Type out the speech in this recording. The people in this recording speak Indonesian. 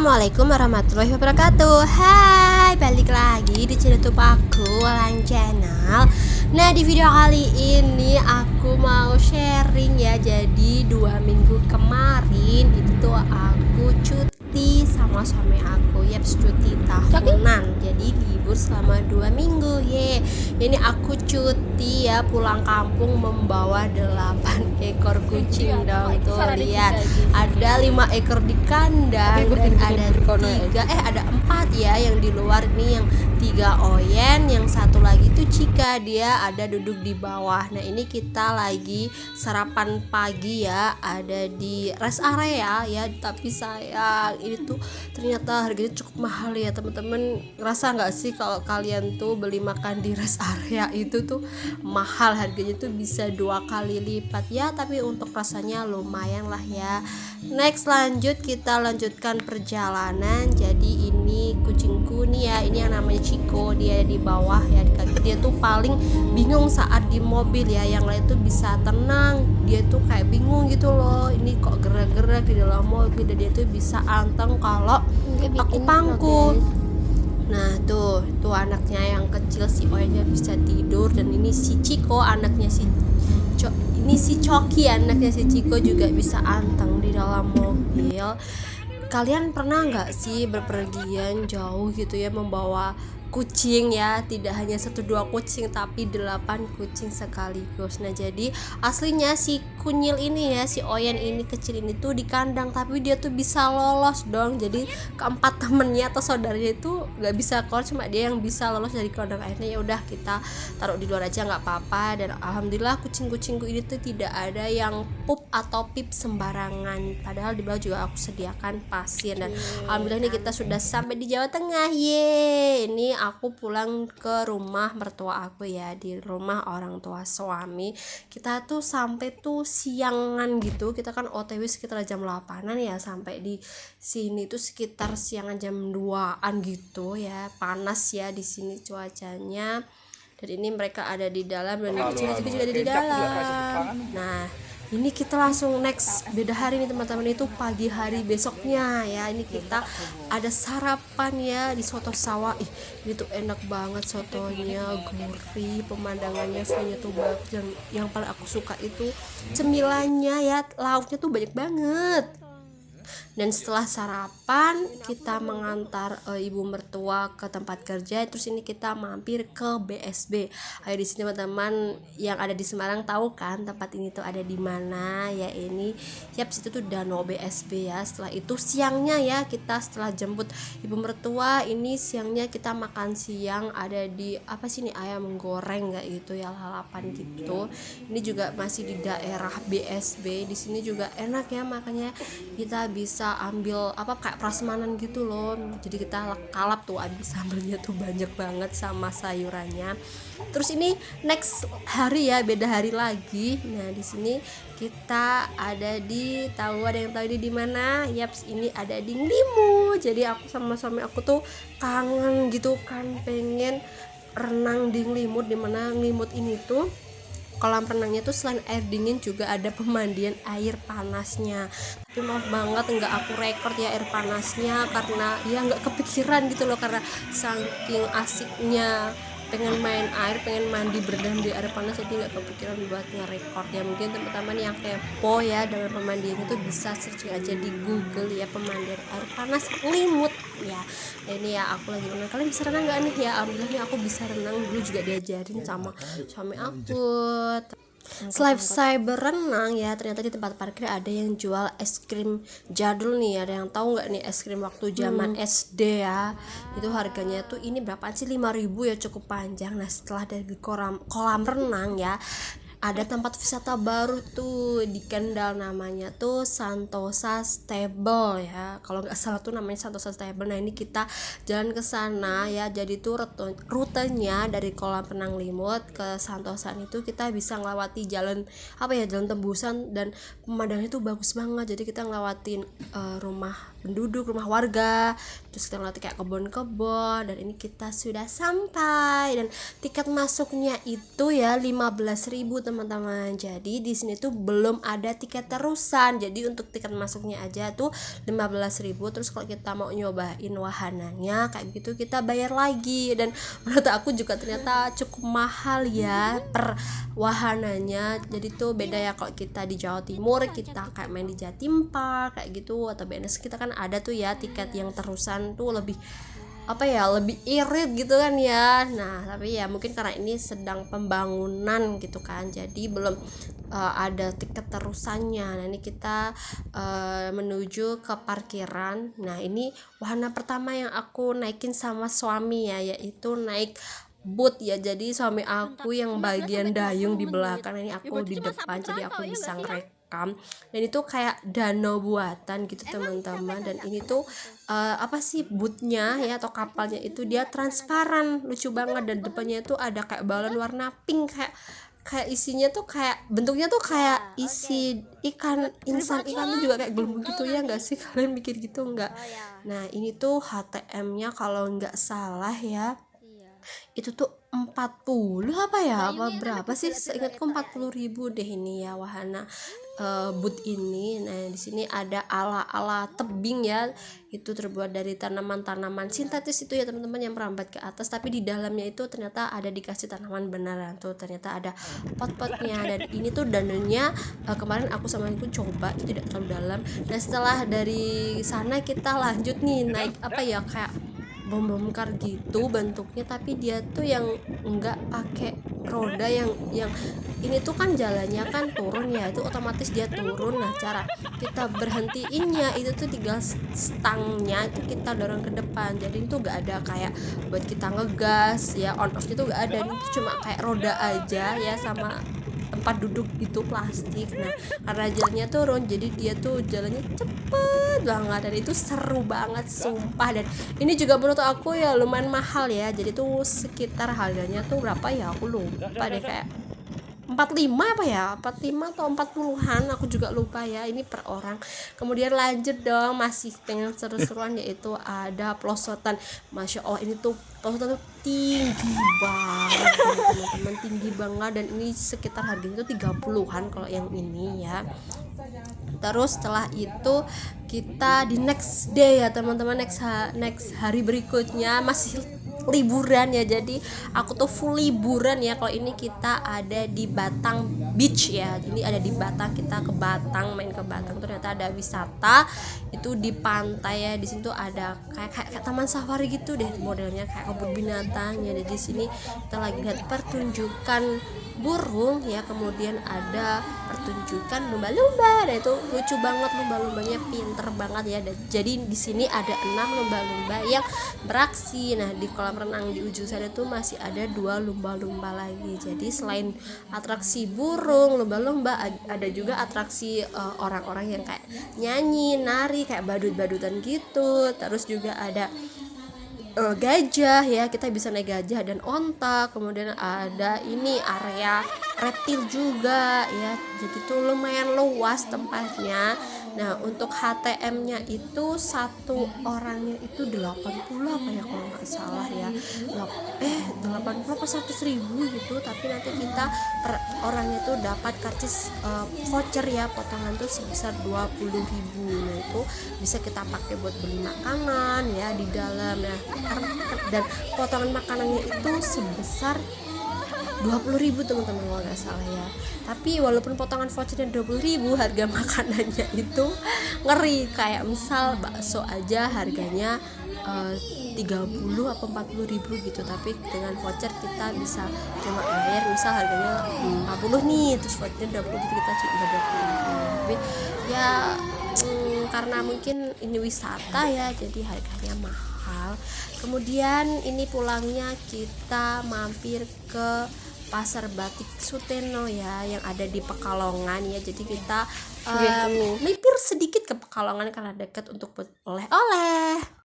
Assalamualaikum warahmatullahi wabarakatuh. Hai, balik lagi di channel YouTube aku, Walan Channel. Nah, di video kali ini aku mau sharing ya. Jadi 2 minggu kemarin itu tuh aku cuti sama suami aku. Yaps, cuti tahunan. Jadi libur selama 2 minggu. Ini aku cuti ya, pulang kampung membawa 8 ekor kucing dong. Tuh lihat, ada 5 ekor di kandang dan ada 4 ya yang di luar nih, yang 3 Oyen, yang satu lagi tuh Cika, dia ada duduk di bawah. Nah, ini kita lagi sarapan pagi ya, ada di rest area ya. Tapi sayang, ini tuh ternyata harganya cukup mahal ya teman-teman. Ngerasa nggak sih kalau kalian tuh beli makan di rest area itu tuh mahal, harganya tuh bisa 2 kali lipat ya, tapi untuk rasanya lumayan lah ya. Next, kita lanjutkan perjalanan. Jadi ini kucingku nih ya, ini yang namanya Ciko, dia di bawah ya, di kaki. Dia tuh paling bingung saat di mobil ya, yang lain tuh bisa tenang, dia tuh kayak bingung gitu loh, ini kok gerak-gerak di dalam mobil, dan dia tuh bisa anteng kalau aku pangku. Nah, tuh anaknya yang kecil si Oyennya bisa tidur, dan ini si Ciko, anaknya si Coki, anaknya si Ciko juga bisa anteng di dalam mobil. Kalian pernah nggak sih berpergian jauh gitu ya, membawa kucing ya, tidak hanya 1-2 kucing tapi 8 kucing sekaligus. Nah, jadi aslinya si kunyil ini ya, si Oyen ini kecil ini tuh di kandang, tapi dia tuh bisa lolos dong. Jadi keempat temennya atau saudaranya itu nggak bisa keluar, cuma dia yang bisa lolos dari kandang. Akhirnya ya udah, kita taruh di luar aja nggak apa-apa. Dan alhamdulillah kucing-kucingku ini tuh tidak ada yang pup atau pip sembarangan, padahal di bawah juga aku sediakan pasir. Dan alhamdulillah ini kita sudah sampai di Jawa Tengah. Ini aku pulang ke rumah mertua aku ya, di rumah orang tua suami. Kita tuh sampai tuh siangan gitu, kita kan OTW sekitar jam 8-an ya, sampai di sini tuh sekitar siangan jam 2-an gitu ya. Panas ya di sini cuacanya. Dan ini mereka ada di dalam, dan kucing juga ada di dalam. Nah, ini kita langsung next, beda hari nih teman-teman, itu pagi hari besoknya ya. Ini kita ada sarapan ya di soto sawah. Ini tuh enak banget sotonya, gurih, pemandangannya, view-nya tuh bagus. Yang paling aku suka itu cemilannya ya, lauknya tuh banyak banget. Dan setelah sarapan kita mengantar ibu mertua ke tempat kerja. Terus ini kita mampir ke BSB. Ayo di sini teman-teman yang ada di Semarang tahu kan tempat ini tuh ada di mana ya. Ini siap, situ tuh Danau BSB ya. Setelah itu siangnya ya, kita setelah jemput ibu mertua, ini siangnya kita makan siang ada di apa sih nih, ayam goreng nggak gitu ya, lalapan gitu. Ini juga masih di daerah BSB. Di sini juga enak ya, makanya kita bisa ambil apa kayak prasmanan gitu loh. Jadi kita kalap tuh, habis sambelnya tuh banyak banget sama sayurannya. Terus ini next hari ya, beda hari lagi. Nah, di sini kita ada di, ada yang tahu ini di mana? Yaps, ini ada di Nglimu. Jadi aku sama suami aku tuh kangen gitu kan, pengen renang di Ngelimut. Di mana Ngelimut ini tuh kolam renangnya tuh selain air dingin juga ada pemandian air panasnya. Tapi maaf banget nggak aku record ya air panasnya, karena ya nggak kepikiran gitu loh, karena saking asiknya pengen main air, pengen mandi berendam di air panas, jadi nggak kepikiran buat nge-record ya. Mungkin teman-teman yang kepo ya dengan pemandian itu bisa searching aja di Google ya, pemandian air panas Ngelimut ya. Nah, ini ya aku lagi renang, kalian bisa renang nggak nih ya? Alhamdulillah nih aku bisa renang, dulu juga diajarin sama suami aku. Selesai berenang ya, ternyata di tempat parkir ada yang jual es krim jadul nih. Ada yang tahu nggak nih es krim waktu zaman SD ya? Itu harganya tuh ini berapa sih, 5.000 ya, cukup panjang. Nah, setelah dari kolam renang ya, ada tempat wisata baru tuh di Kendal, namanya tuh Santosa Stable ya, kalau nggak salah tuh namanya Santosa Stable. Nah, ini kita jalan ke sana ya. Jadi tuh rutenya dari kolam renang Limut ke Santosa itu kita bisa ngelewati jalan apa ya, jalan tembusan, dan pemandangannya tuh bagus banget. Jadi kita ngelewatin rumah penduduk, rumah warga. Terus kita ngeliat kayak kebun-kebun, dan ini kita sudah sampai. Dan tiket masuknya itu ya 15.000 teman-teman. Jadi di sini tuh belum ada tiket terusan. Jadi untuk tiket masuknya aja tuh 15.000. Terus kalau kita mau nyobain wahananya kayak gitu kita bayar lagi. Dan menurut aku juga ternyata cukup mahal ya per wahananya. Jadi tuh beda ya kalau kita di Jawa Timur kita kayak main di Jatim Park kayak gitu, atau BNS kita kan ada tuh ya tiket yang terusan tuh lebih lebih irit gitu kan ya. Nah tapi ya mungkin karena ini sedang pembangunan gitu kan, jadi belum ada tiket terusannya. Nah ini kita menuju ke parkiran. Nah ini wahana pertama yang aku naikin sama suami ya, yaitu naik boot ya. Jadi suami aku yang bagian dayung di belakang, ini aku di depan, jadi aku bisa ngerekam. Dan itu kayak danau buatan gitu teman-teman. Dan ini tuh bootnya ya atau kapalnya itu dia transparan, lucu banget. Dan depannya itu ada kayak balon warna pink, kayak isinya tuh kayak bentuknya tuh kayak isi ikan tuh juga kayak gelembung gitu ya, nggak sih? Kalian mikir gitu nggak? Nah ini tuh HTM-nya kalau nggak salah ya itu tuh 40 apa berapa sih, seingatku 40.000 deh ini ya wahana boot ini. Nah di sini ada ala tebing ya, itu terbuat dari tanaman-tanaman sintetis itu ya teman-teman yang merambat ke atas, tapi di dalamnya itu ternyata ada dikasih tanaman beneran tuh, ternyata ada pot-potnya. Dan ini tuh danaunya kemarin aku sama aku coba itu tidak terlalu dalam. Dan setelah dari sana kita lanjut nih naik kayak bom kar gitu bentuknya, tapi dia tuh yang enggak pakai roda, yang ini tuh kan jalannya kan turun ya, itu otomatis dia turun. Nah cara kita berhentiinnya itu tuh tinggal stangnya itu kita dorong ke depan, jadi itu enggak ada kayak buat kita ngegas ya, on off itu enggak ada, itu cuma kayak roda aja ya sama tempat duduk itu plastik. Nah karena jalannya turun jadi dia tuh jalannya cepet banget, dan itu seru banget sumpah. Dan ini juga menurut aku ya lumayan mahal ya, jadi tuh sekitar harganya tuh berapa ya aku lupa deh, kayak 45 atau 40-an, aku juga lupa ya, ini per orang. Kemudian lanjut dong, masih pengen seru-seruan, yaitu ada pelosotan. Masya Allah ini tuh pelosotan tuh tinggi banget teman-teman, tinggi banget. Dan ini sekitar harganya tuh 30-an kalau yang ini ya. Terus setelah itu kita di next day ya teman-teman, next hari berikutnya masih liburan ya, jadi aku tuh full liburan ya. Kalau ini kita ada di Batang Beach ya, jadi ada di Batang, kita ke Batang, main ke Batang. Ternyata ada wisata itu di pantai ya, di situ ada kayak taman safari gitu deh modelnya, kayak kebun binatang ya. Di sini kita lagi lihat pertunjukan burung ya, kemudian ada pertunjukan lumba-lumba. Dan itu lucu banget, lumba-lumbanya pinter banget ya. Dan jadi di sini ada 6 lumba-lumba yang beraksi. Nah di kolam renang di ujung sana tuh masih ada 2 lumba-lumba lagi. Jadi selain atraksi burung, lumba-lumba, ada juga atraksi orang-orang yang kayak nyanyi, nari, kayak badut-badutan gitu. Terus juga ada gajah ya, kita bisa naik gajah dan onta. Kemudian ada ini area reptil juga ya, jadi tuh lumayan luas tempatnya. Nah untuk HTM-nya itu satu orangnya itu 80 apa ya kalau nggak salah ya, 80 apa 100.000 gitu. Tapi nanti kita per orangnya tuh dapat karcis voucher ya, potongan tuh sebesar 20.000. Nah itu bisa kita pakai buat beli makanan ya di dalam. Nah dan potongan makanannya itu sebesar 20.000 teman-teman kalau nggak salah ya. Tapi walaupun potongan vouchernya 20.000, harga makanannya itu ngeri. Kayak misal bakso aja harganya 30 atau 40.000 gitu, tapi dengan voucher kita bisa cuma bayar misal harganya 50 nih, terus vouchernya 20 gitu, kita cuma 20.000. Tapi ya karena mungkin ini wisata ya, jadi harganya mahal. Kemudian ini pulangnya kita mampir ke Pasar Batik Suteno ya, yang ada di Pekalongan ya. Jadi kita mampir sedikit ke Pekalongan karena dekat untuk oleh-oleh.